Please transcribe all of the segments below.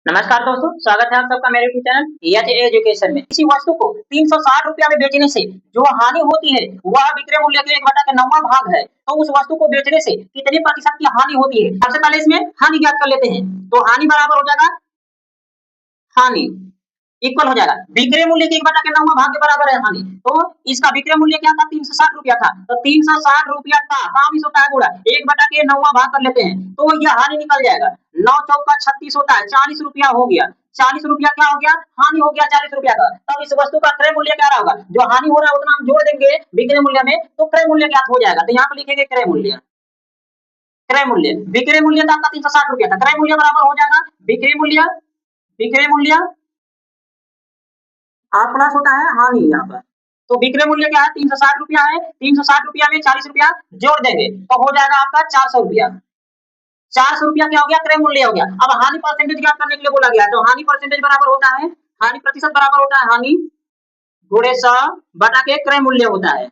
नमस्कार दोस्तों, स्वागत है आप सबका मेरे यूट्यूब चैनल एच एजुकेशन में। किसी वस्तु को 360 रुपया में बेचने से जो हानि होती है वह विक्रय मूल्य के 1/9वां भाग है। तो उस वस्तु को बेचने से कितने प्रतिशत की हानि होती है? सबसे पहले इसमें हानि ज्ञात कर लेते हैं। तो हानि बराबर हो जाएगा, हानि इक्वल हो जाएगा विक्रय मूल्य के 1/9वां भाग के बराबर है हानि। तो इसका विक्रय मूल्य क्या था? 360 रुपया था। तो 360 रुपया का काम इस होता है गुणा 1/9वां भाग कर लेते हैं तो यह हानि निकल जाएगा। 9 चौका 36 होता है, 40 रुपया हो गया। 40 रुपया क्या हो गया? हानि हो गया 40 रुपया का। तब इस वस्तु का क्रय मूल्य क्या होगा? जो हानि हो रहा है उतना हम जोड़ देंगे विक्रय मूल्य में तो क्रय मूल्य ज्ञात हो जाएगा। तो यहाँ पे लिखेंगे क्रय मूल्य। क्रय मूल्य विक्रय मूल्य था आपका 360 रुपया था, क्रय मूल्य बराबर हो जाएगा विक्रय मूल्य प्लस होता है हानि यहाँ पर। तो विक्रय मूल्य क्या है? 360 रुपया है। 360 रुपया में 40 रुपया जोड़ देंगे तो हो जाएगा आपका 400 रुपया। 400 रुपया क्या हो गया? क्रय मूल्य हो गया। अब हानि परसेंटेज ज्ञात करने के लिए बोला गया है। तो हानि परसेंटेज बराबर होता है, हानि प्रतिशत बराबर होता है हानि गुणे 100 बटा के क्रय मूल्य होता है।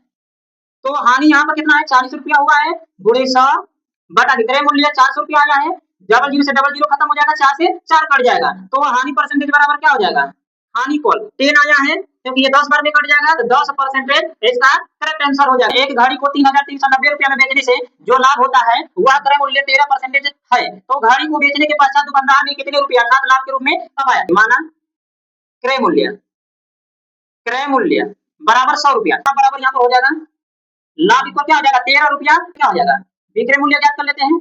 तो हानि यहाँ पर कितना है? 40 रुपया हुआ है गुणे 100 बटा के क्रय मूल्य 400 रुपया आया है। डबल जीरो से डबल जीरो खत्म हो जाएगा, 4 से 4 कट जाएगा तो हानि परसेंटेज बराबर क्या हो जाएगा? हानि कॉल 10 आया है क्योंकि ये 10 बार में कट जाएगा तो 10% इसका करेक्ट आंसर हो जाएगा। एक घड़ी को 3,390 रुपया में बेचने से जो लाभ होता है वह क्रय मूल्य 13% है। तो घड़ी को बेचने के पश्चात दुकानदार ने कितने रुपया अर्थात लाभ के रूप में कमाया? माना क्रय मूल्य बराबर 100 रुपया बराबर यहाँ पर हो जाएगा लाभ इक्वल क्या हो जाएगा? 13 रुपया क्या हो जाएगा? विक्रय मूल्य ज्ञात कर लेते हैं।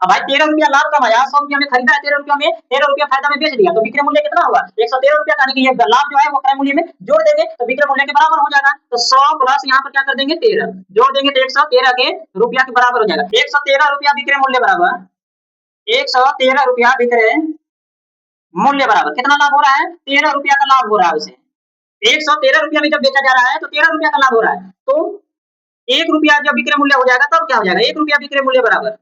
अब भाई 13 रुपया लाभ कमाया, 100 रुपया में खरीदा है, 13 रुपया में 13 रुपया फायदा में बेच दिया तो विक्रय मूल्य कितना हुआ? 113 रुपया का। ये लाभ जो है वो क्रय मूल्य में जोड़ देंगे तो विक्रय मूल्य के बराबर हो जाएगा। तो 100 प्लस यहाँ पर क्या कर देंगे 13 जोड़ देंगे तो 113 के रुपया के बराबर हो जाएगा। 113 रुपया विक्रय मूल्य बराबर 113 रुपया विक्रय मूल्य बराबर कितना लाभ हो रहा है? 13 रुपया का लाभ हो रहा है उसे। 113 रुपया में जब बेचा जा रहा है तो 13 रुपया का लाभ हो रहा है। तो 1 रुपया जब विक्रय मूल्य हो जाएगा तब क्या हो जाएगा? 1 रुपया विक्रय मूल्य बराबर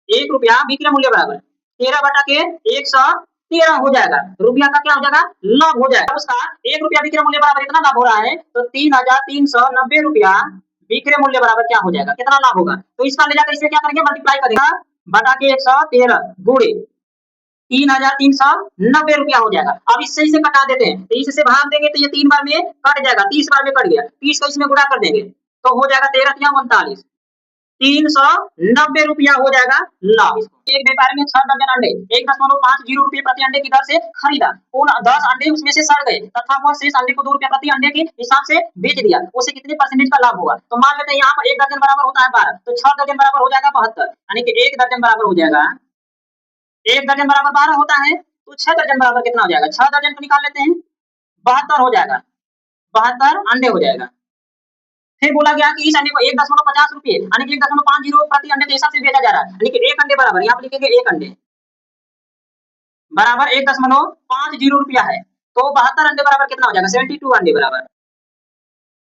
1 रुपया विक्रय मूल्य बराबर 13 बटा के 113 हो जाएगा। रुपया का क्या हो जाएगा? लाभ हो जाएगा। उसका 1 रुपया विक्रय मूल्य बराबर इतना लाभ हो रहा है तो 3,390 रुपया विक्रय मूल्य बराबर क्या हो जाएगा? कितना लाभ होगा? तो इसका ले जाकर इसे क्या करेंगे? मल्टीप्लाई करेंगे बटा के 113 गुणे 3,390 रुपया हो जाएगा। अब इससे इसे कटा देते हैं तो इससे भाग देंगे तो ये 3 बार में कट जाएगा, 30 बार में कट गया, 30 को इसमें गुणा कर देंगे तो हो जाएगा 13×39 390 रुपया हो जाएगा लाभ। एक व्यापारी ने 6 दर्जन अंडे 1.50 रुपये प्रति अंडे की दर से खरीदा। उन 10 अंडे उसमें से सड़ गए तथा वह शेष अंडे को 2 रुपया प्रति अंडे के हिसाब से बेच दिया। उसे कितने परसेंटेज का लाभ होगा? तो मान लेते हैं यहाँ पर 1 दर्जन बराबर होता है 12 तो 6 दर्जन बराबर हो जाएगा 72 यानी कि 1 दर्जन बराबर हो जाएगा 1 दर्जन बराबर 12 होता है तो 6 दर्जन बराबर कितना हो जाएगा? 6 दर्जन को निकाल लेते हैं 72 हो जाएगा, 72 अंडे हो जाएगा। फिर बोला गया कि इस अंडे को 1.50 रुपये यानी कि 1.50 प्रति अंडे के हिसाब से बेचा जा रहा है यानी कि 1 अंडे बराबर यहाँ पर लिखेंगे 1 अंडे बराबर 1.50 रुपया है। तो 72 अंडे बराबर कितना हो जाएगा? 72 अंडे बराबर।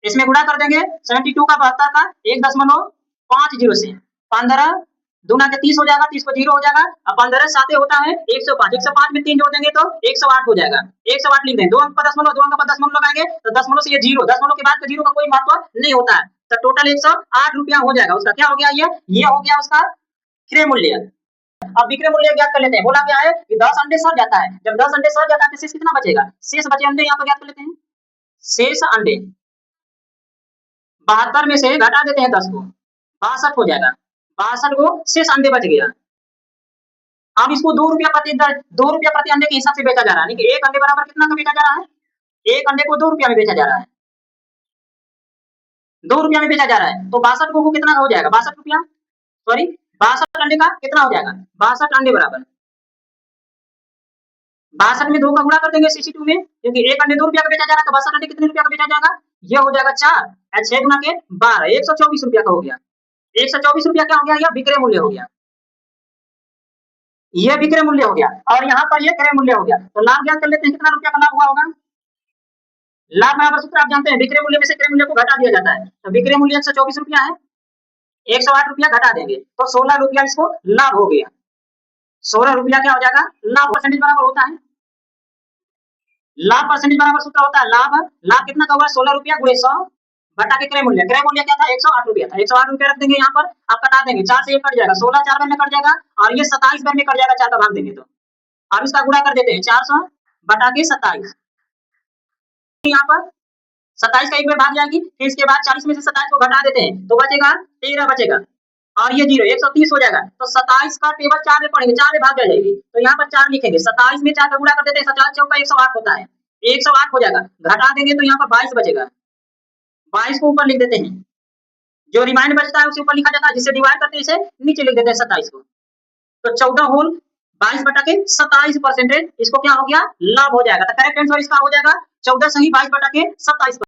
इसमें गुणा कर देंगे 72 का 72 का 1.50 से 15 दूना के 30 हो जाएगा, 30 को 0 हो जाएगा। अब 15 साते होता है 105, 105 में 3 जोड़ देंगे तो 108 हो जाएगा। 108 लिख देंगे, 2 अंक पर दशमलव, 2 अंक पर दशमलव लगाएंगे तो दशमलव से ये 0, दशमलव के बाद का 0 का कोई महत्व नहीं होता है। तो टोटल 108 रुपया हो जाएगा। उसका क्या हो गया? ये हो गया उसका क्रय मूल्य। अब विक्रय मूल्य ज्ञात कर लेते हैं। बोला गया है कि 10 अंडे सड़ जाता है, जब 10 अंडे सड़ जाता है तो शेष कितना बचेगा? शेष बचे अंडे यहाँ पर ज्ञात कर लेते हैं। शेष अंडे 72 में से घटा देते हैं 10 को, 62 हो जाएगा। 62 को शेष अंडे बच गया। अब इसको 2 रुपया प्रति अंडे के हिसाब से बेचा जा रहा है यानी कि 1 अंडे बराबर कितना का बेचा जा रहा है? 1 अंडे को 2 रुपया में बेचा जा रहा है, 2 रुपया में बेचा जा रहा है। तो 62 को कितना हो जाएगा? 62 रुपया, सॉरी 62 अंडे का कितना हो जाएगा? 62 अंडे बराबर 62 में 2 का गुणा कर देंगे 62 में क्योंकि 1 अंडे 2 रुपया का बेचा जा रहा है तो 62 अंडे कितने रुपया का बेचा जाएगा? ये हो जाएगा 4 और 6 गुना के 12 124 रुपया का हो गया। 124 रुपया क्या हो गया? यह विक्रय मूल्य हो गया, ये विक्रय मूल्य हो गया और यहाँ पर ये क्रय मूल्य हो गया। तो लाभ ज्ञात कर लेते हैं, कितना रुपया का लाभ हुआ होगा? लाभ बराबर सूत्र आप जानते हैं, विक्रय मूल्य में से क्रय मूल्य को घटा दिया जाता है। तो विक्रय मूल्य 124 रुपया है, 108 रुपया घटा देंगे तो 16 रुपया इसको लाभ हो गया। 16 रुपया क्या हो जाएगा? लाभ परसेंटेज बराबर होता है, लाभ परसेंटेज बराबर सूत्र होता है लाभ कितना का हुआ? 16 रुपया गुणे 100 बटा के क्रय मूल्य क्या था? 108 रुपया था। 108 रुपया रख देंगे यहाँ पर, आप कटा देंगे 4 से 1 कट जाएगा, 16 4 बार में कट जाएगा और ये 27 बार में कट जाएगा 4 का भाग देंगे तो अब इसका गुणा कर देते हैं 400 बटा के 27 यहाँ पर 27 का एक में भाग जाएगी, फिर इसके बाद 40 में से 27 को घटा देते हैं तो बचेगा 13 बचेगा और ये 0 130 हो जाएगा। तो 27 का टेबल 4 में पढ़ेंगे, 4 में भाग जाएगी तो यहाँ पर 4 लिखेंगे, 27 में 4 का गुणा कर देते हैं, 27 चौका 108 होता है, 108 हो जाएगा, घटा देंगे तो यहाँ पर 22 बचेगा, 22 को ऊपर लिख देते हैं, जो रिमाइंड बचता है उसे ऊपर लिखा जाता है, जिससे डिवाइड करते हैं इसे नीचे लिख देते हैं 27 को। तो 14 होल 22 बटा के 27% इसको क्या हो गया लाभ हो जाएगा। तो करेक्ट आंसर इसका हो जाएगा 14 सही 22 बटा के 27।